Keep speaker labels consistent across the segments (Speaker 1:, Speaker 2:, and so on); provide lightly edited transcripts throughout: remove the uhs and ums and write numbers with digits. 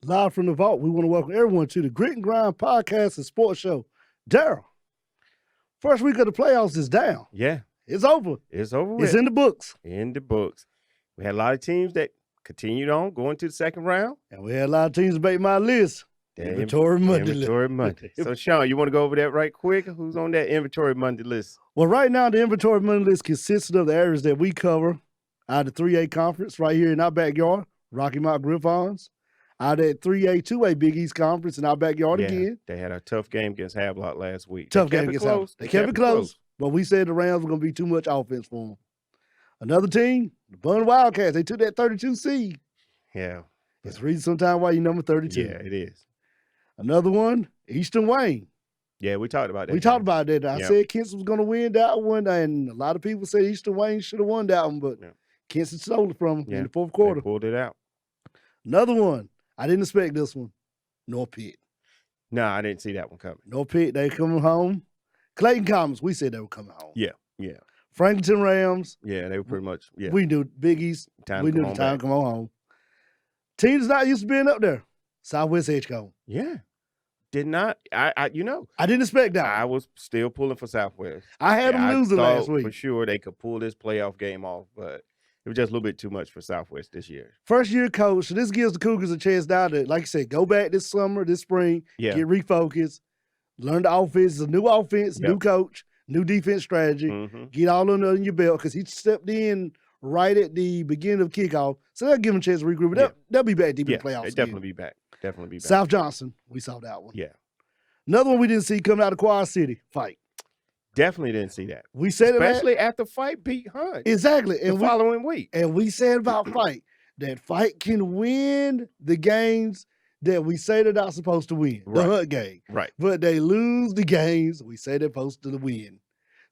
Speaker 1: Live from the vault, we want to welcome everyone to the Grit and Grind podcast and sports show. Daryl, first week of the playoffs is down.
Speaker 2: Yeah.
Speaker 1: It's over.
Speaker 2: It's over with.
Speaker 1: It's in the books.
Speaker 2: In the books. We had a lot of teams that continued on going to the second round.
Speaker 1: And we had a lot of teams make my list. Inventory Monday list.
Speaker 2: Inventory Monday. So, Sean, you want to go over that right quick? Who's on that Inventory Monday list?
Speaker 1: Well, right now, the Inventory Monday list consists of the areas that we cover out of the 3A conference right here in our backyard, Rocky Mount Griffons. Out at 3A, 2A Big East Conference in our backyard again.
Speaker 2: They had a tough game against Havelock last week.
Speaker 1: Tough game against Havelock. They kept it close, but we said the Rams were going to be too much offense for them. Another team, the Bun Wildcats, they took that 32 seed.
Speaker 2: Yeah.
Speaker 1: It's the reason sometimes why you number 32.
Speaker 2: Yeah, it is.
Speaker 1: Another one, Eastern Wayne.
Speaker 2: Yeah, we talked about that.
Speaker 1: We talked about that. I said Kinston was going to win that one, and a lot of people said Eastern Wayne should have won that one, but Kinston stole it from them in the fourth quarter.
Speaker 2: They pulled it out.
Speaker 1: Another one. I didn't expect this one. North Pitt.
Speaker 2: No, I didn't see that one coming.
Speaker 1: North Pitt, they coming home. Clayton Commerce, we said they were coming home.
Speaker 2: Yeah.
Speaker 1: Franklinton Rams.
Speaker 2: Yeah, they were pretty much,
Speaker 1: We knew Big East. We knew the time to come on home. Teams not used to being up there. Southwest Edgecombe.
Speaker 2: Yeah. Did not, I
Speaker 1: didn't expect that.
Speaker 2: I was still pulling for Southwest.
Speaker 1: I had them losing last week.
Speaker 2: For sure they could pull this playoff game off, but it was just a little bit too much for Southwest this year.
Speaker 1: First year coach, so this gives the Cougars a chance now to, like you said, go back this summer, this spring, get refocused, learn the offense. It's a new offense, new coach, new defense strategy. Get all under your belt because he stepped in right at the beginning of kickoff. So they'll give him a chance to regroup. They'll be back deep in the playoffs.
Speaker 2: They'll definitely be back.
Speaker 1: South Johnson, we saw that one.
Speaker 2: Yeah.
Speaker 1: Another one we didn't see coming out of Quad City, Fight.
Speaker 2: Definitely didn't see that.
Speaker 1: We said
Speaker 2: especially after Fight beat Hunt.
Speaker 1: Exactly.
Speaker 2: And the following week.
Speaker 1: And we said about Fight that Fight can win the games that we say they're not supposed to win. The Hunt game.
Speaker 2: Right.
Speaker 1: But they lose the games we say they're supposed to win.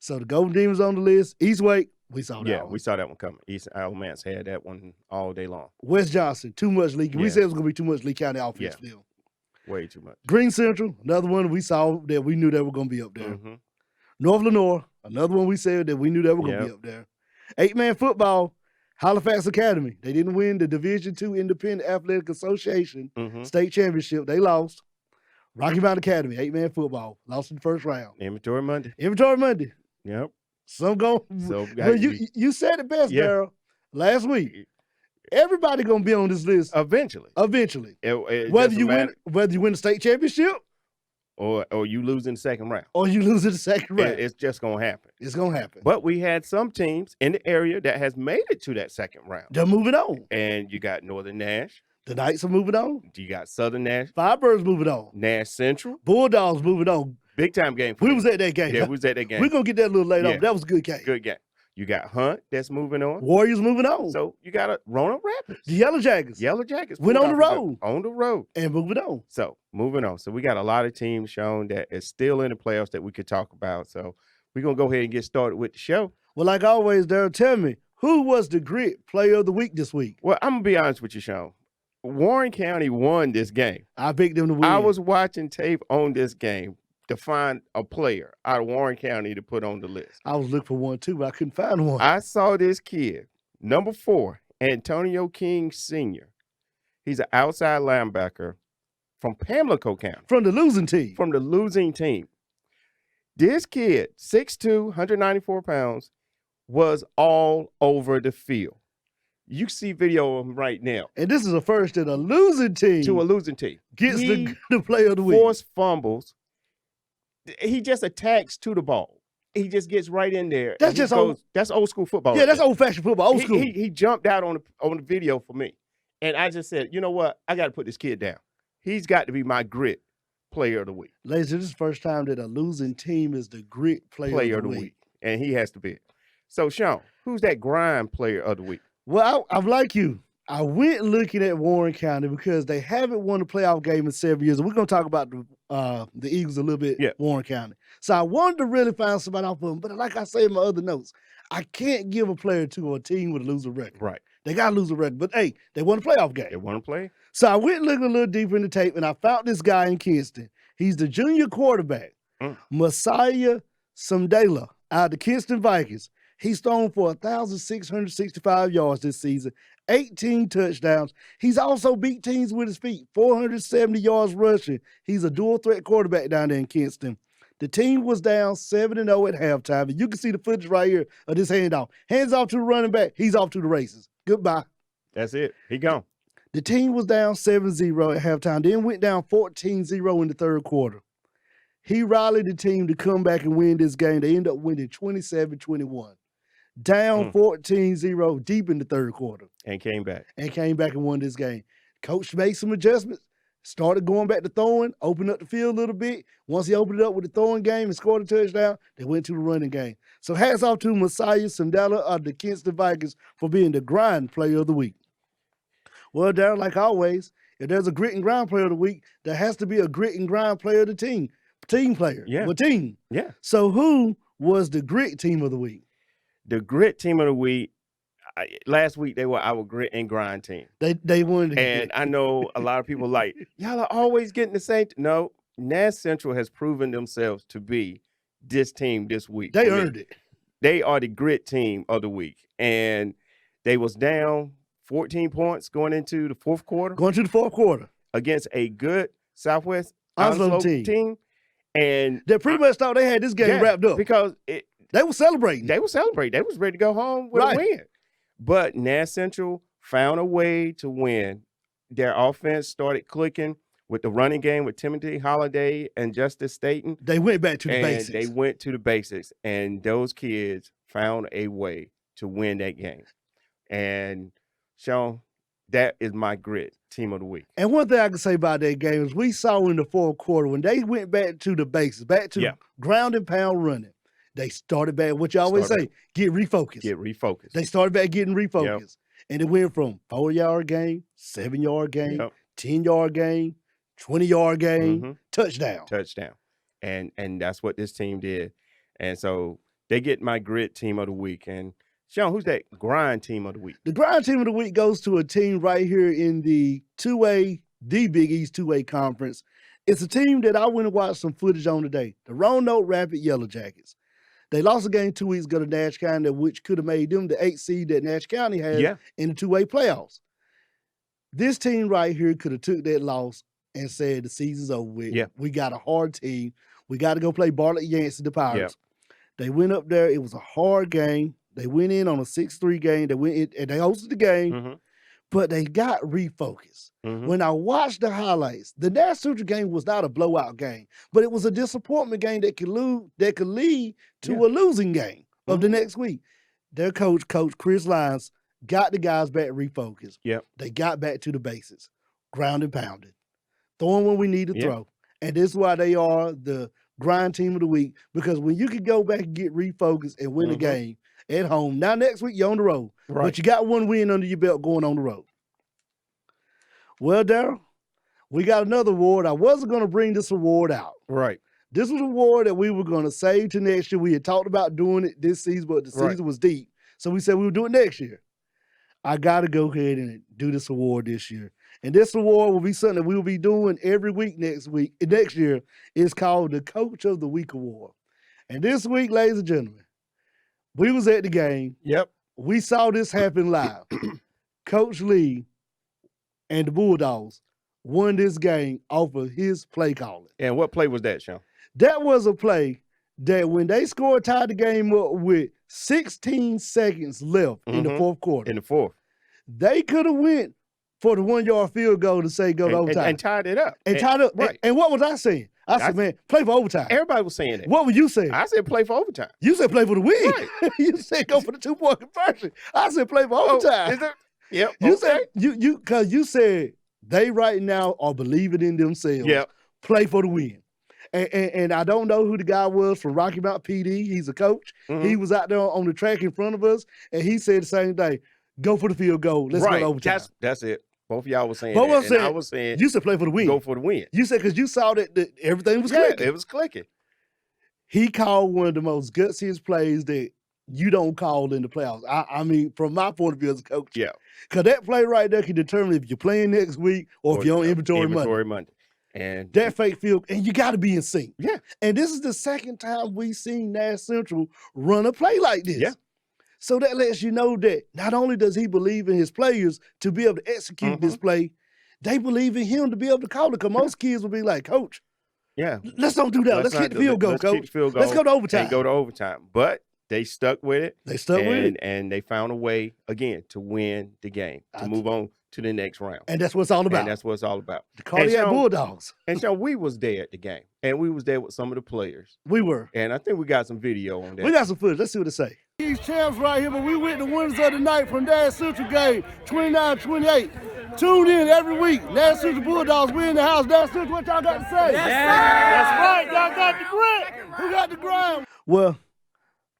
Speaker 1: So the Golden Demons on the list. East Wake, we saw that one.
Speaker 2: Yeah, we saw that one coming. East Alamance had that one all day long.
Speaker 1: West Johnson, too much Lee. We said it was going to be too much Lee County offense for them.
Speaker 2: Way too much.
Speaker 1: Green Central, another one we saw that we knew they were going to be up there. North Lenoir, another one we said that we knew they were going to be up there. 8-man football, Halifax Academy. They didn't win the Division II Independent Athletic Association state championship. They lost. Rocky Mount Academy, 8-man football, lost in the first round.
Speaker 2: Inventory Monday.
Speaker 1: Yep. Some go.
Speaker 2: So
Speaker 1: you said it best, Daryl, last week. Everybody gonna be on this list
Speaker 2: eventually.
Speaker 1: Whether you win the state championship,
Speaker 2: or you lose in the second round, it's just gonna happen.
Speaker 1: It's gonna happen.
Speaker 2: But we had some teams in the area that has made it to that second round.
Speaker 1: They're moving on.
Speaker 2: And you got Northern Nash.
Speaker 1: The Knights are moving on.
Speaker 2: You got Southern Nash.
Speaker 1: Firebirds moving on.
Speaker 2: Nash Central.
Speaker 1: Bulldogs moving on.
Speaker 2: Big time game.
Speaker 1: We was at that game.
Speaker 2: Yeah, we was at that game.
Speaker 1: We're gonna get that a little later on. That was a good game.
Speaker 2: Good game. You got Hunt that's moving on.
Speaker 1: Warriors moving on.
Speaker 2: So you got Roanoke Rapids.
Speaker 1: The Yellow Jackets.
Speaker 2: Went
Speaker 1: on the road.
Speaker 2: On the road.
Speaker 1: And moving on.
Speaker 2: So moving on. So we got a lot of teams shown that is still in the playoffs that we could talk about. So we're going to go ahead and get started with the show.
Speaker 1: Well, like always, Daryl, tell me, who was the Grit Player of the Week this week?
Speaker 2: Well, I'm going to be honest with you, Sean. Warren County won this game.
Speaker 1: I picked them to win.
Speaker 2: I was watching tape on this game to find a player out of Warren County to put on the list.
Speaker 1: I was looking for one too, but I couldn't find one.
Speaker 2: I saw this kid, number 4, Antonio King Sr. He's an outside linebacker from Pamlico County.
Speaker 1: From the losing team.
Speaker 2: This kid, 6'2", 194 pounds, was all over the field. You see video of him right now.
Speaker 1: And this is a first to a losing team. Gets the Player of the Week.
Speaker 2: Forced fumbles. He just attacks to the ball. He just gets right in there.
Speaker 1: That's
Speaker 2: old school football.
Speaker 1: Yeah, that's old fashioned football. Old school.
Speaker 2: He jumped out on the video for me, and I just said, you know what? I got to put this kid down. He's got to be my Grit Player of the Week.
Speaker 1: Ladies, this is the first time that a losing team is the Grit Player of the Week,
Speaker 2: and he has to be it. So, Sean, who's that Grind Player of the Week?
Speaker 1: Well, I'm like you. I went looking at Warren County because they haven't won a playoff game in 7 years. And we're going to talk about the Eagles a little bit, Warren County. So I wanted to really find somebody off of them. But like I say in my other notes, I can't give a player to a team with a losing record.
Speaker 2: Right.
Speaker 1: They got to lose a record. But, hey, they won a playoff game.
Speaker 2: They want to play.
Speaker 1: So I went looking a little deeper in the tape, and I found this guy in Kinston. He's the junior quarterback, Messiah Sumdala, out of the Kinston Vikings. He's thrown for 1,665 yards this season, 18 touchdowns. He's also beat teams with his feet, 470 yards rushing. He's a dual threat quarterback down there in Kinston. The team was down 7-0 at halftime. And you can see the footage right here of this handoff. Hands off to the running back. He's off to the races. Goodbye.
Speaker 2: That's it. He gone.
Speaker 1: The team was down 7-0 at halftime, then went down 14-0 in the third quarter. He rallied the team to come back and win this game. They end up winning 27-21. Down 14-0 deep in the third quarter.
Speaker 2: And came back.
Speaker 1: And won this game. Coach made some adjustments, started going back to throwing, opened up the field a little bit. Once he opened it up with the throwing game and scored a touchdown, they went to the running game. So hats off to Messiah Sandela of the Kinston Vikings for being the grind player of the week. Well, Darren, like always, if there's a grit and grind player of the week, there has to be a grit and grind player of the team. Team player.
Speaker 2: Yeah.
Speaker 1: The team.
Speaker 2: Yeah.
Speaker 1: So who was the grit team of the week?
Speaker 2: The grit team of the week, last week they were our grit and grind team.
Speaker 1: They won.
Speaker 2: And I know a lot of people like, y'all are always getting the same. No, Nash Central has proven themselves to be this team this week.
Speaker 1: They earned it.
Speaker 2: They are the grit team of the week. And they was down 14 points going into the fourth quarter.
Speaker 1: Going to the fourth quarter.
Speaker 2: Against a good Southwest
Speaker 1: Onslow
Speaker 2: team. And
Speaker 1: they pretty much thought they had this game wrapped up.
Speaker 2: Because
Speaker 1: they were celebrating.
Speaker 2: They was ready to go home with a win. But Nash Central found a way to win. Their offense started clicking with the running game with Timothy Holiday and Justice Staten.
Speaker 1: They went back to the basics.
Speaker 2: They went to the basics. And those kids found a way to win that game. And Sean, that is my grit team of the week.
Speaker 1: And one thing I can say about that game is we saw in the fourth quarter when they went back to the basics, back to ground and pound running, they started back, what you always say, get refocused. They started back getting refocused.
Speaker 2: Yep.
Speaker 1: And it went from 4-yard game, 7-yard game, 10-yard game, 20-yard game, touchdown.
Speaker 2: And that's what this team did. And so they get my grit team of the week. And Sean, who's that grind team of the week?
Speaker 1: The grind team of the week goes to a team right here in the 2A, the Big East 2A conference. It's a team that I went and watched some footage on today, the Roanoke Rapid Yellow Jackets. They lost a game 2 weeks ago to Nash County, which could have made them the 8th seed that Nash County had in the 2A playoffs. This team right here could have took that loss and said the season's over with. We got a hard team. We got to go play Bartlett Yancey, the Pirates. They went up there. It was a hard game. They went in on a 6-3 game. They went in, and they hosted the game, but they got refocused. When I watched the highlights, the Nash Central game was not a blowout game, but it was a disappointment game that could lead to a losing game of the next week. Their coach Chris Lyons, got the guys back refocused. They got back to the basics, ground and pounded, throwing when we need to throw. And this is why they are the grind team of the week, because when you can go back and get refocused and win a game at home, now next week you're on the road, but you got one win under your belt going on the road. Well, Darryl, we got another award. I wasn't going to bring this award out. This was an award that we were going to save to next year. We had talked about doing it this season, but the season was deep. So we said we would do it next year. I got to go ahead and do this award this year. And this award will be something that we will be doing every week next year. It's called the Coach of the Week Award. And this week, ladies and gentlemen, we was at the game. We saw this happen live. Coach Lee and the Bulldogs won this game off of his play calling.
Speaker 2: And what play was that, Sean?
Speaker 1: That was a play that when they scored, tied the game up with 16 seconds left in the fourth quarter.
Speaker 2: In the fourth.
Speaker 1: They could have went for the 1-yard field goal to say go to overtime.
Speaker 2: And tied it up.
Speaker 1: And what was I saying? I said, man, play for overtime.
Speaker 2: Everybody was saying that.
Speaker 1: What were you saying?
Speaker 2: I said play for overtime.
Speaker 1: You said play for the win. You said go for the 2-point conversion. I said play for overtime. You said you said they right now are believing in themselves. Play for the win. And I don't know who the guy was from Rocky Mount PD. He's a coach. He was out there on the track in front of us, and he said the same thing. Go for the field goal. Let's go to overtime.
Speaker 2: That's it. Both of y'all were saying that. I was saying
Speaker 1: you said play for the win.
Speaker 2: Go for the win.
Speaker 1: You said because you saw that everything was clicking.
Speaker 2: It was clicking.
Speaker 1: He called one of the most gutsiest plays that you don't call in the playoffs. I mean, from my point of view as a coach. Because that play right there can determine if you're playing next week or if you're on inventory Monday.
Speaker 2: And
Speaker 1: that fake field, and you got to be in sync. And this is the second time we've seen Nash Central run a play like this. So that lets you know that not only does he believe in his players to be able to execute this play, they believe in him to be able to call it. Because most kids will be like, Coach, let's don't do that. Let's kick the field goal, Coach. Let's go to overtime.
Speaker 2: And go to overtime. But they stuck with it.
Speaker 1: They stuck with it.
Speaker 2: And they found a way, again, to win the game, to move on to the next round.
Speaker 1: And that's what it's all about.
Speaker 2: And that's what it's all about.
Speaker 1: The Cardiac Bulldogs.
Speaker 2: And so we was there at the game. And we was there with some of the players.
Speaker 1: We were.
Speaker 2: And I think we got some video on that.
Speaker 1: We got some footage. Let's see what it say. These champs right here, but we went the winners of the night from Nash Central game, 29-28. Tune in every week. Nash Central Bulldogs, we in the house. Nash Central, what y'all got to say?
Speaker 3: Yes,
Speaker 1: That's right. Y'all got the grit. Who got the grind? Well,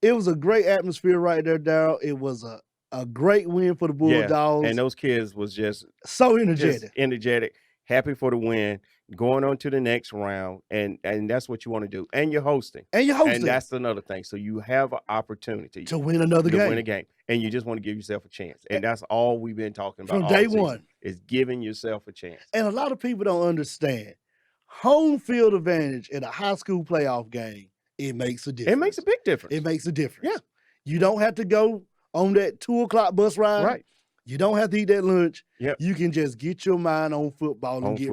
Speaker 1: it was a great atmosphere right there, Daryl. It was a great win for the Bulldogs.
Speaker 2: And those kids was just
Speaker 1: so energetic.
Speaker 2: Happy for the win, going on to the next round, and that's what you want to do. And you're hosting. And that's another thing. So you have an opportunity
Speaker 1: to win another game.
Speaker 2: To win a game. And you just want to give yourself a chance. And that's all we've been talking about
Speaker 1: from day one.
Speaker 2: Is giving yourself a chance.
Speaker 1: And a lot of people don't understand. Home field advantage in a high school playoff game, it makes a difference.
Speaker 2: It makes a big difference.
Speaker 1: It makes a difference.
Speaker 2: Yeah.
Speaker 1: You don't have to go on that 2:00 bus ride.
Speaker 2: Right.
Speaker 1: You don't have to eat that lunch.
Speaker 2: Yep.
Speaker 1: You can just get your mind on football and
Speaker 2: get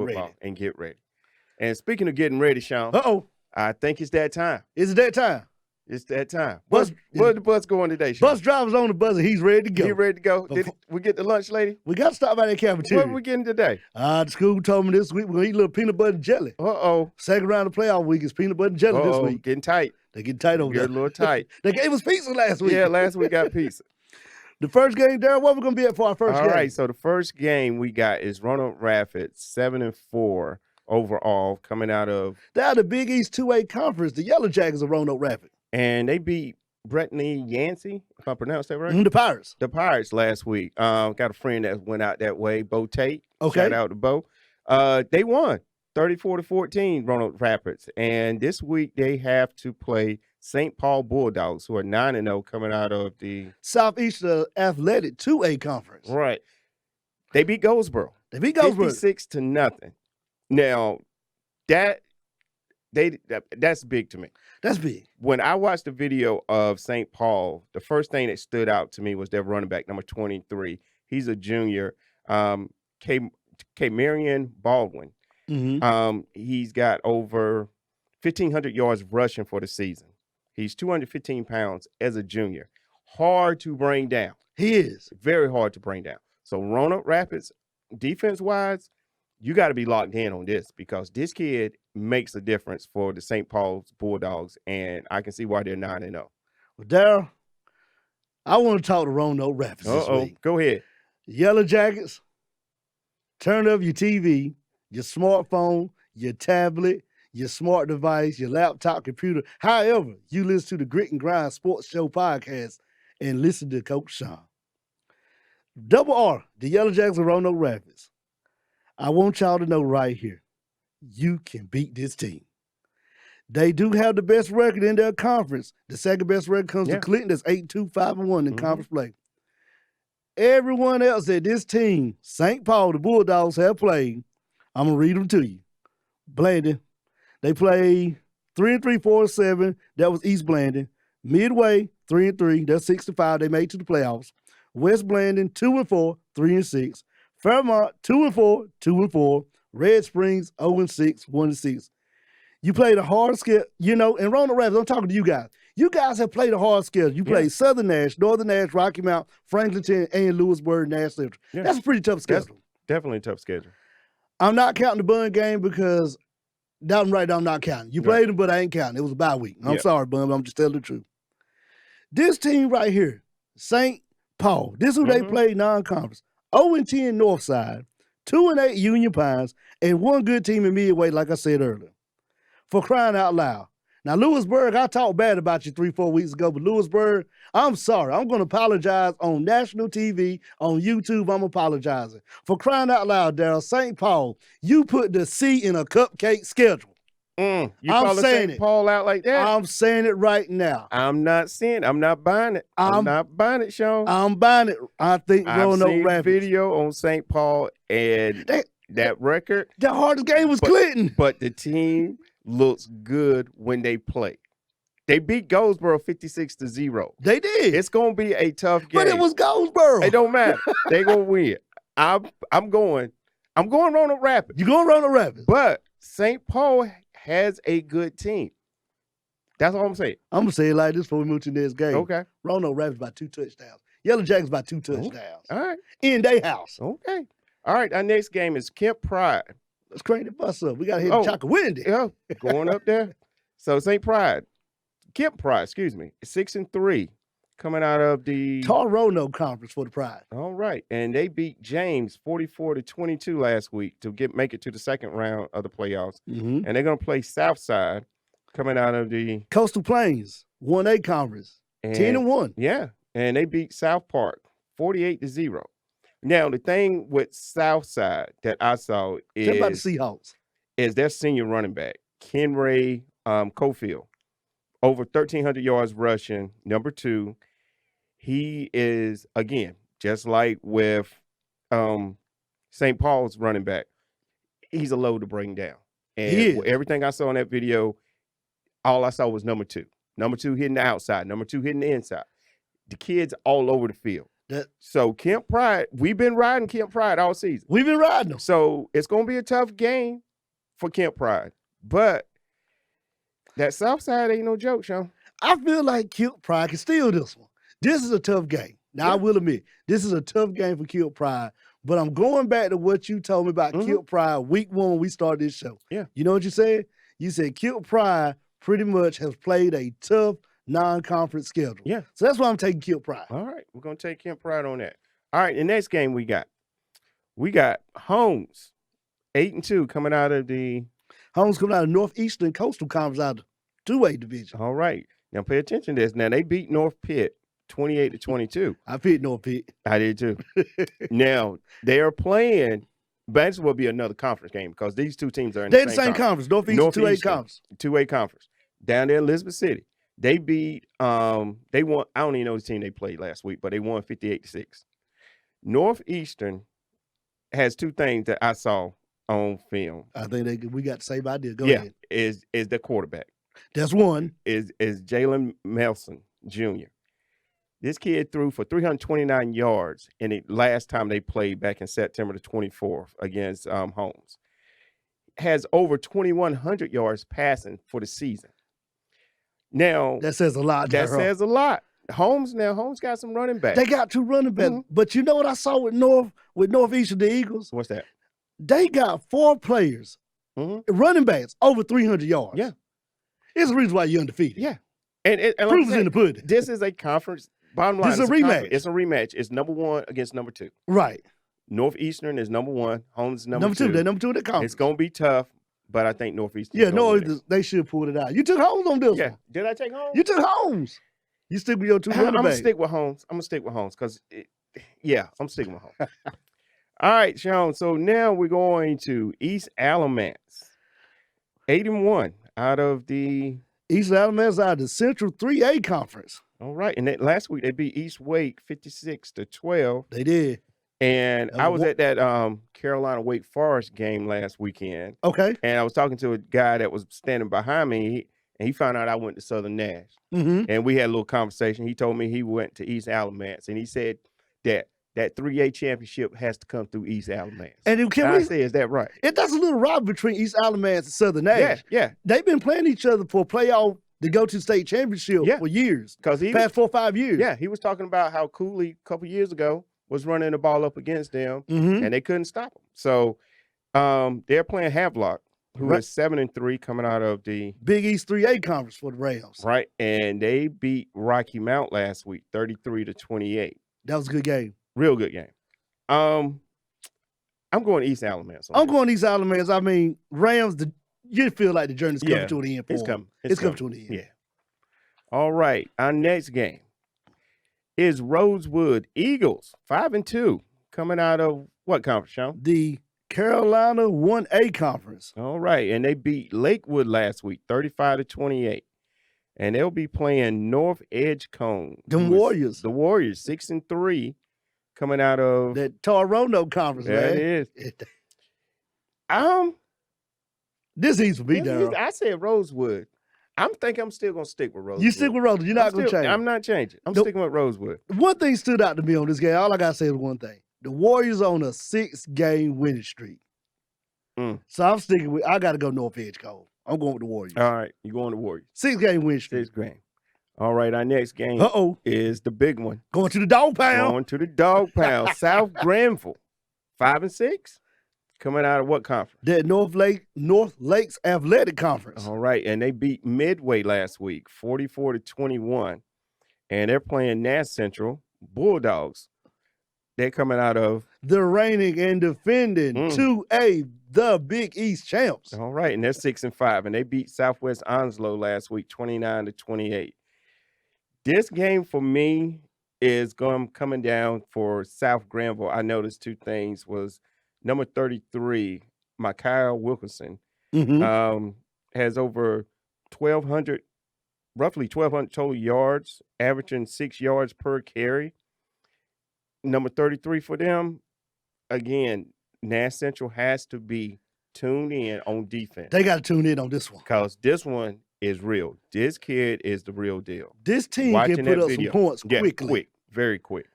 Speaker 2: ready. And speaking of getting ready, Sean. I think it's that time.
Speaker 1: It's that time.
Speaker 2: It's that time. Where's the bus going today, Sean?
Speaker 1: Bus driver's on the bus and he's ready to go.
Speaker 2: He ready to go? Did we get the lunch, lady?
Speaker 1: We got to stop by that cafeteria.
Speaker 2: What are we getting today?
Speaker 1: The school told me this week we're going to eat a little peanut butter and jelly. Second round of playoff week is peanut butter and jelly this week.
Speaker 2: Getting tight.
Speaker 1: They're getting tight over there.
Speaker 2: Getting a little tight.
Speaker 1: They gave us pizza last week.
Speaker 2: Yeah, last week got pizza.
Speaker 1: The first game, Darryl, what we're going to be at for our first game?
Speaker 2: All right, so the first game we got is Roanoke Rapids, 7-4 overall, coming out of...
Speaker 1: They're out of the Big East 2A Conference, the Yellow Jackets of Roanoke Rapids.
Speaker 2: And they beat Brittany Yancey, if I pronounced that right?
Speaker 1: The Pirates.
Speaker 2: The Pirates last week. Got a friend that went out that way, Bo Tate.
Speaker 1: Okay.
Speaker 2: Shout out to Bo. They won 34-14, Roanoke Rapids. And this week they have to play St. Paul Bulldogs, who are 9-0 coming out of the
Speaker 1: Southeast Athletic 2A Conference.
Speaker 2: Right. They beat Goldsboro. 56-0. Now, that's big to me.
Speaker 1: That's big.
Speaker 2: When I watched the video of St. Paul, the first thing that stood out to me was their running back, number 23. He's a junior, Marion Baldwin. He's got over 1,500 yards rushing for the season. He's 215 pounds as a junior. Hard to bring down.
Speaker 1: He is.
Speaker 2: Very hard to bring down. So Roanoke Rapids, defense-wise, you got to be locked in on this because this kid makes a difference for the St. Paul's Bulldogs, and I can see why they're 9-0.
Speaker 1: Well, Darryl, I want to talk to Roanoke Rapids this week.
Speaker 2: Go ahead.
Speaker 1: Yellow Jackets, turn up your TV, your smartphone, your tablet, your smart device, your laptop, computer, however you listen to the Grit and Grind Sports Show podcast and listen to Coach Sean. Double R, the Yellow Jackets of Roanoke Rapids. I want y'all to know right here, you can beat this team. They do have the best record in their conference. The second best record comes to Clinton. That's 8-2, 5-1 in conference play. Everyone else at this team, St. Paul, the Bulldogs have played. I'm going to read them to you. Blandon, they play 3-3, 4-7. That was East Blandon. Midway, 3-3. That's 65. They made to the playoffs. West Blandon, 2-4, 3-6. Fairmont, 2-4, 2-4. Red Springs, 0-6, 1-6. You played a hard schedule, and Roanoke Rapids, I'm talking to you guys. You guys have played a hard schedule. You played Southern Nash, Northern Nash, Rocky Mount, Franklinton, and Lewisburg, Nash Central. Yeah. That's a pretty tough schedule.
Speaker 2: That's definitely a tough schedule.
Speaker 1: I'm not counting the Bun game because I'm not counting. You played them, but I ain't counting. It was a bye week. I'm sorry, Bun, but I'm just telling the truth. This team right here, St. Paul, this is who they played non-conference. 0-10 Northside, 2-8 Union Pines, and one good team in Midway, like I said earlier. For crying out loud. Now, Lewisburg, I talked bad about you 3-4 weeks ago, but Lewisburg, I'm sorry. I'm going to apologize on national TV, on YouTube. I'm apologizing. For crying out loud, Darryl, St. Paul, you put the C in a cupcake schedule.
Speaker 2: You calling St. Paul out like that?
Speaker 1: I'm saying it right now.
Speaker 2: I'm not buying it. I'm not buying it, Sean.
Speaker 1: I'm buying it. I think Roanoke Rapids.
Speaker 2: I've seen video on St. Paul and that record.
Speaker 1: The hardest game was Clinton.
Speaker 2: But the team looks good when they play. They beat Goldsboro 56-0.
Speaker 1: They did.
Speaker 2: It's gonna be a tough game.
Speaker 1: But it was Goldsboro.
Speaker 2: It don't matter. They gonna win. I'm going Roanoke Rapids.
Speaker 1: You going Roanoke Rapids?
Speaker 2: But St. Paul has a good team. That's all I'm saying.
Speaker 1: I'm gonna say it like this before we move to the next game.
Speaker 2: Okay.
Speaker 1: Roanoke Rapids by 2 touchdowns. Yellow Jackets by 2 touchdowns.
Speaker 2: All right.
Speaker 1: In their house.
Speaker 2: Okay. All right. Our next game is Kent Pride.
Speaker 1: Let's crank the bus up. We got to hit Chocowindy.
Speaker 2: Yeah, going up there. So Kent Pride, 6-3, coming out of the
Speaker 1: Roanoke Conference for the Pride.
Speaker 2: All right, and they beat James 44-22 last week to make it to the second round of the playoffs.
Speaker 1: Mm-hmm.
Speaker 2: And they're gonna play Southside, coming out of the
Speaker 1: Coastal Plains 1A Conference, 10-1.
Speaker 2: Yeah, and they beat South Park 48-0. Now the thing with Southside that I saw is
Speaker 1: Tell about the Seahawks.
Speaker 2: Is their senior running back Kenray Cofield, over 1,300 yards rushing. Number 2, he is again just like with St. Paul's running back. He's a load to bring down, and everything I saw in that video, all I saw was number 2. Number 2 hitting the outside, number 2 hitting the inside. The kids all over the field. So Kent Pride, we've been riding Kent Pride all season.
Speaker 1: We've been riding them.
Speaker 2: So it's going to be a tough game for Kent Pride. But that South Side ain't no joke, Sean.
Speaker 1: I feel like Kent Pride can steal this one. This is a tough game. Now, I will admit, this is a tough game for Kent Pride. But I'm going back to what you told me about Kent Pride week 1 when we started this show.
Speaker 2: Yeah.
Speaker 1: You know what you said? You said Kent Pride pretty much has played a tough non-conference schedule.
Speaker 2: Yeah.
Speaker 1: So that's why I'm taking Kent Pride.
Speaker 2: All right. We're going to take Kent Pride on that. All right. The next game we got Holmes, 8-2, coming out of the
Speaker 1: Holmes coming out of Northeastern Coastal Conference out of the 2A division.
Speaker 2: All right. Now pay attention to this. Now they beat North Pitt 28-22.
Speaker 1: I picked North Pitt.
Speaker 2: I did too. Now they are playing. This will be another conference game because these two teams are in the same conference.
Speaker 1: Northeastern 2A conference.
Speaker 2: 2A conference. Down there in Elizabeth City. They beat they won. I don't even know the team they played last week, but they won 58-6. Northeastern has 2 things that I saw on film.
Speaker 1: I think we got the same idea. Go ahead.
Speaker 2: Is the quarterback.
Speaker 1: That's one.
Speaker 2: Is Jalen Melson Jr. This kid threw for 329 yards in the last time they played back in September the 24th against Holmes. Has over 2,100 yards passing for the season. Now
Speaker 1: that says a lot.
Speaker 2: That says a lot. Holmes got some running backs.
Speaker 1: They got 2 running backs. Mm-hmm. But you know what I saw with Northeastern the Eagles?
Speaker 2: What's that?
Speaker 1: They got 4 players, running backs, over 300 yards.
Speaker 2: Yeah.
Speaker 1: It's the reason why you're undefeated.
Speaker 2: Yeah. And
Speaker 1: proof is in the pudding.
Speaker 2: This is a conference. Bottom line,
Speaker 1: this is a rematch.
Speaker 2: It's a rematch. It's number 1 against number 2.
Speaker 1: Right.
Speaker 2: Northeastern is number 1. Holmes is number 2.
Speaker 1: They're number 2 in the conference.
Speaker 2: It's going to be tough, but I think Northeastern.
Speaker 1: Yeah, no, they should pull it out. You took Holmes on this one.
Speaker 2: Did I take Holmes?
Speaker 1: You took Holmes. You stick with your 2 running backs.
Speaker 2: I'm going to stick with Holmes. I'm because, I'm sticking with Holmes. All right, Sean. So now we're going to East Alamance. 8-1 out of the
Speaker 1: East Alamance out of the Central 3A Conference.
Speaker 2: All right. And last week they beat East Wake 56-12.
Speaker 1: They did.
Speaker 2: And I was at that Carolina Wake Forest game last weekend.
Speaker 1: Okay.
Speaker 2: And I was talking to a guy that was standing behind me, and he found out I went to Southern Nash.
Speaker 1: Mm-hmm.
Speaker 2: And we had a little conversation. He told me he went to East Alamance, and he said that 3A championship has to come through East Alamance.
Speaker 1: And
Speaker 2: I say, is that right?
Speaker 1: That's a little rivalry between East Alamance and Southern Nash.
Speaker 2: Yeah.
Speaker 1: They've been playing each other for a playoff to go to state championship for years.
Speaker 2: Because he
Speaker 1: past 4 or 5 years.
Speaker 2: Yeah, he was talking about how Cooley a couple years ago was running the ball up against them, and they couldn't stop him. So they're playing Havelock, who is 7-3 coming out of the
Speaker 1: Big East 3A Conference for the Rams.
Speaker 2: Right, and they beat Rocky Mount last week, 33-28.
Speaker 1: That was a good game.
Speaker 2: Real good game. I'm going East Alamance.
Speaker 1: I'm going East Alamance. I mean, Rams, you feel like the journey's coming to an end.
Speaker 2: It's coming.
Speaker 1: It's coming to an end.
Speaker 2: Yeah. All right. Our next game is Rosewood Eagles, 5-2, coming out of what conference, Sean?
Speaker 1: The Carolina 1A Conference.
Speaker 2: All right. And they beat Lakewood last week, 35-28. And they'll be playing North Edgecombe.
Speaker 1: The Warriors.
Speaker 2: The Warriors, 6-3. Coming out of
Speaker 1: that Roanoke Conference, man.
Speaker 2: That is.
Speaker 1: This easy for me, Darryl.
Speaker 2: I said Rosewood. I'm thinking I'm still gonna stick with Rosewood.
Speaker 1: You stick with Rosewood. You're not going to change.
Speaker 2: I'm not changing. I'm
Speaker 1: Nope.
Speaker 2: sticking with Rosewood.
Speaker 1: One thing stood out to me on this game. All I got to say is one thing. The Warriors on a 6-game winning streak. So I'm sticking with, I got to go North Edge Cove. I'm going with the Warriors.
Speaker 2: All right, you're going to Warriors.
Speaker 1: 6-game win streak.
Speaker 2: 6 game. All right, our next game is the big one.
Speaker 1: Going to the Dog Pound.
Speaker 2: Going to the Dog Pound. South Granville, 5-6. Coming out of what conference?
Speaker 1: That North Lakes Athletic Conference.
Speaker 2: All right, and they beat Midway last week, 44-21. And they're playing Nash Central Bulldogs. They're coming out of
Speaker 1: the reigning and defending 2A, the Big East champs.
Speaker 2: All right, and they're 6-5, and they beat Southwest Onslow last week, 29-28. This game for me is coming down for South Granville. I noticed 2 things was number 33, Micaiah Wilkinson, has over 1,200, roughly 1,200 total yards, averaging 6 yards per carry. Number 33 for them, again, Nash Central has to be tuned in on defense.
Speaker 1: They got to tune in on this one.
Speaker 2: Because this one is real. This kid is the real deal.
Speaker 1: This team can put up some points quickly.
Speaker 2: Quick, very quick.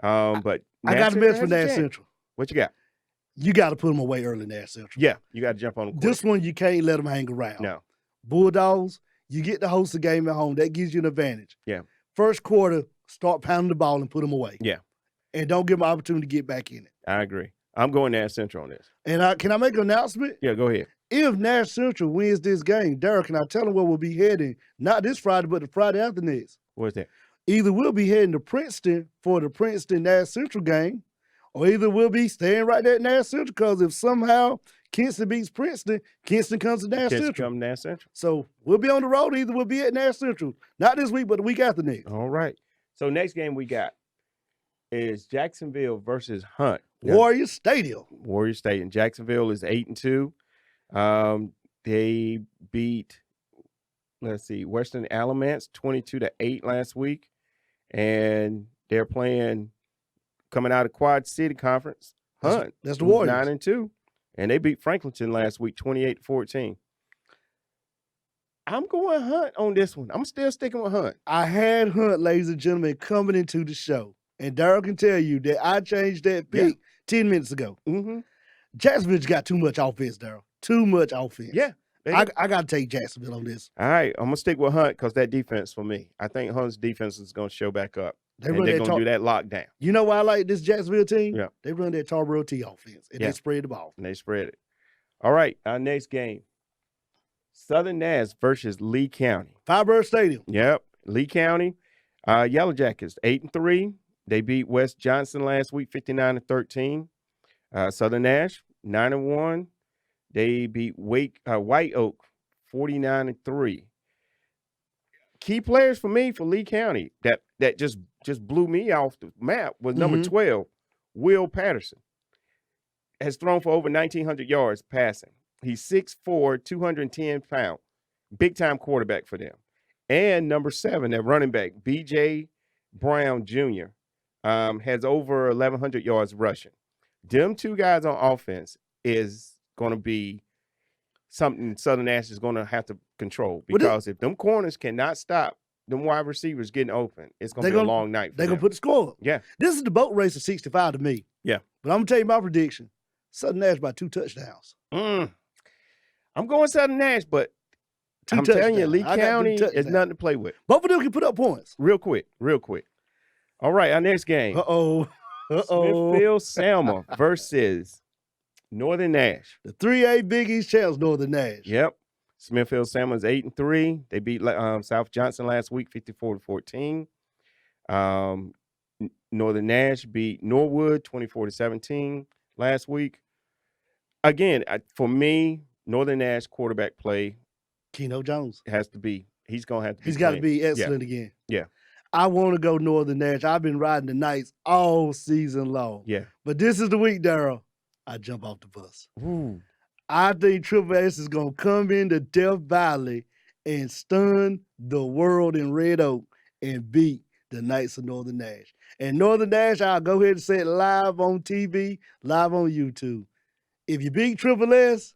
Speaker 2: But
Speaker 1: I got the best for Nash Central.
Speaker 2: What you got?
Speaker 1: You got to put them away early, Nash Central.
Speaker 2: Yeah, you got to jump on them quick.
Speaker 1: This one, you can't let them hang around.
Speaker 2: No.
Speaker 1: Bulldogs, you get to host the game at home. That gives you an advantage.
Speaker 2: Yeah.
Speaker 1: First quarter, start pounding the ball and put them away.
Speaker 2: Yeah.
Speaker 1: And don't give them an opportunity to get back in it.
Speaker 2: I agree. I'm going Nash Central on this.
Speaker 1: And can I make an announcement?
Speaker 2: Yeah, go ahead.
Speaker 1: If Nash Central wins this game, Derek, can I tell them where we'll be heading? Not this Friday, but the Friday after next.
Speaker 2: What's that?
Speaker 1: Either we'll be heading to Princeton for the Princeton-Nash Central game, or either we'll be staying right there at Nash Central, because if somehow Kinston beats Princeton, Kinston comes to Nash Central.
Speaker 2: Come Nash Central.
Speaker 1: So we'll be on the road. Either we'll be at Nash Central. Not this week, but the week after next.
Speaker 2: All right. So next game we got is Jacksonville versus Hunt.
Speaker 1: Warrior Stadium.
Speaker 2: Warrior Stadium. Jacksonville is 8-2. They beat, Western Alamance 22-8 last week. And they're playing, coming out of Quad City Conference, Hunt.
Speaker 1: That's the Warriors.
Speaker 2: 9-2. And they beat Franklinton last week 28-14. I'm going Hunt on this one. I'm still sticking with Hunt.
Speaker 1: I had Hunt, ladies and gentlemen, coming into the show. And Daryl can tell you that I changed that pick 10 minutes ago. Jacksonville's got too much offense, Daryl. Too much offense.
Speaker 2: Yeah.
Speaker 1: I got to take Jacksonville on this.
Speaker 2: All right. I'm going to stick with Hunt because that defense for me. I think Hunt's defense is going to show back up. They're going to do that lockdown.
Speaker 1: You know why I like this Jacksonville team?
Speaker 2: Yeah.
Speaker 1: They run that Tarboro T offense, and they spread the ball.
Speaker 2: And they spread it. All right. Our next game, Southern Nash versus Lee County.
Speaker 1: Firebird Stadium.
Speaker 2: Yep. Lee County. Yellow Jackets, 8-3. They beat West Johnson last week, 59-13. Southern Nash, 9-1. They beat White Oak, 49-3. Key players for me for Lee County that just blew me off the map was number 12, Will Patterson. Has thrown for over 1,900 yards passing. He's 6'4", 210 pounds. Big-time quarterback for them. And number 7, that running back, B.J. Brown Jr., has over 1,100 yards rushing. Them 2 guys on offense is going to be something Southern Nash is going to have to control, because if them corners cannot stop them wide receivers getting open, it's going to be a long night for
Speaker 1: They're
Speaker 2: them.
Speaker 1: going to put the score up.
Speaker 2: Yeah.
Speaker 1: This is the boat race of 65 to me.
Speaker 2: Yeah.
Speaker 1: But I'm going to tell you my prediction. Southern Nash by 2 touchdowns.
Speaker 2: I'm going Southern Nash, but I'm telling you, Lee County is nothing to play with.
Speaker 1: Both of them can put up points.
Speaker 2: Real quick. All right, our next game. Smithfield Selma versus Northern Nash.
Speaker 1: The 3A Big East champs, Northern Nash.
Speaker 2: Yep. Smithfield Selma is 8-3. They beat South Johnson last week, 54-14. Northern Nash beat Norwood, 24-17 last week. Again, for me, Northern Nash quarterback play,
Speaker 1: Keno Jones
Speaker 2: has to be. He's gonna have to.
Speaker 1: He's got to be excellent again.
Speaker 2: Yeah.
Speaker 1: I want to go Northern Nash. I've been riding the Knights all season long.
Speaker 2: Yeah.
Speaker 1: But this is the week, Daryl, I jump off the bus.
Speaker 2: Ooh.
Speaker 1: I think Triple S is going to come into Death Valley and stun the world in Red Oak and beat the Knights of Northern Nash. And Northern Nash, I'll go ahead and say it live on TV, live on YouTube. If you beat Triple S,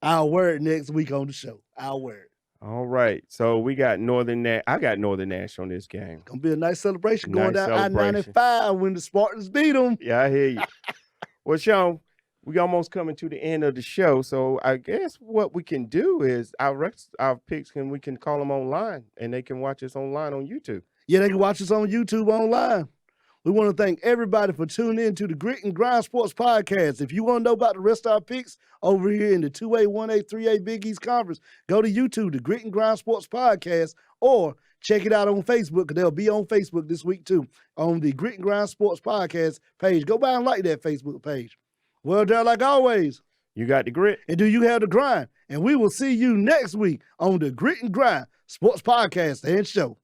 Speaker 1: I'll wear it next week on the show. I'll wear it.
Speaker 2: All right. So we got I got Northern Nash on this game.
Speaker 1: Gonna be a nice celebration going
Speaker 2: Nice
Speaker 1: down
Speaker 2: celebration.
Speaker 1: I-95 when the Spartans beat them.
Speaker 2: Yeah, I hear you. Well, Sean, we almost coming to the end of the show. So I guess what we can do is our picks, and we can call them online, and they can watch us online on YouTube.
Speaker 1: Yeah, they can watch us on YouTube online. We want to thank everybody for tuning in to the Grit and Grind Sports Podcast. If you want to know about the rest of our picks over here in the 2A, 1A, 3A Big East Conference, go to YouTube, the Grit and Grind Sports Podcast, or check it out on Facebook, because they'll be on Facebook this week too, on the Grit and Grind Sports Podcast page. Go by and like that Facebook page. Well, there, like always,
Speaker 2: you got the grit.
Speaker 1: And do you have the grind? And we will see you next week on the Grit and Grind Sports Podcast and Show.